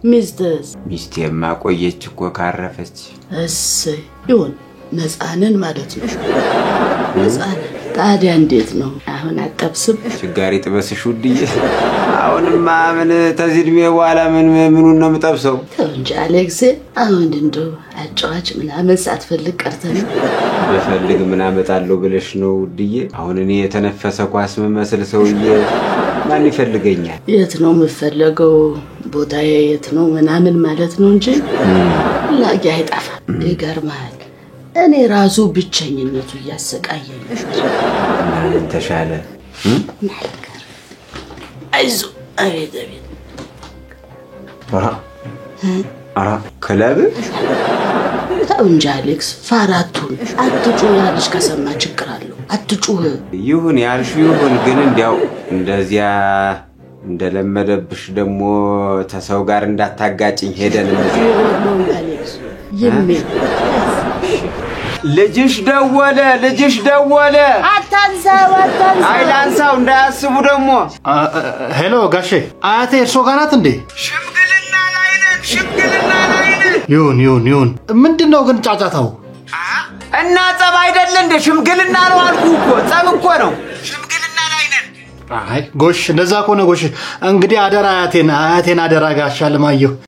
ሚስቴማ ቆየች እኮ ካረፈች እሰይ ይሁን ነፃነን ማለት ነው ነፃነን ታዲያ እንዴት ነው አሁን አጠብስም ችጋሪ ጥበስሽ ውድዬ አሁንማ ምን ተዚድሜ በኋላ ምኑን ነው የምጠብሰው እንጂ አሌክስ አሁን እንደው አጫዋች ምናምን ሳትፈልግ ቀርተህ በፈልግ ምን አመጣለሁ ብለሽ ነው ውድዬ አሁን እኔ የተነፈሰ ኳስ መመስል ሰውዬ ማን ይፈልገኛል የት ነው የምፈልገው ቦታዬ የት ነው ምናምን ማለት ነው እንጂ ላጊ አይጣፋ ይገርማል እኔ ራሱ ብቸኝነቱ ያሰቃየኝ ማን ተሻለ አይዞ አቤት አራ ክለብ እንጂ አሌክስ ፋራቱን አትጩ ያልሽ ከሰማ ችግር አለው አትጩህ ይሁን ያልሽ ይሁን ግን እንዲያው እንደዚያ እንደለመደብሽ ደሞ ተሰው ጋር እንዳታጋጭኝ ሄደን አሌክስ ይሜ ልጅሽ ደወለ አታንሳው አይላንሳው እንዳያስቡ ደሞ ሄሎ ጋሼ አያቴ እርሶ ጋር ናት እንዴ ሽምግልና ላይ ነን ይሁን ምንድነው ግን ጫጫታው እና ጸብ አይደለ እንደ ሽምግልና ነው አልኩ እኮ ጸብ እኮ ነው ሽምግልና ላይ ነን አይ ጎሽ እንደዛ ከሆነ ጎሽ እንግዲህ አደራ አያቴን አደራ ጋሻ ለማየሁ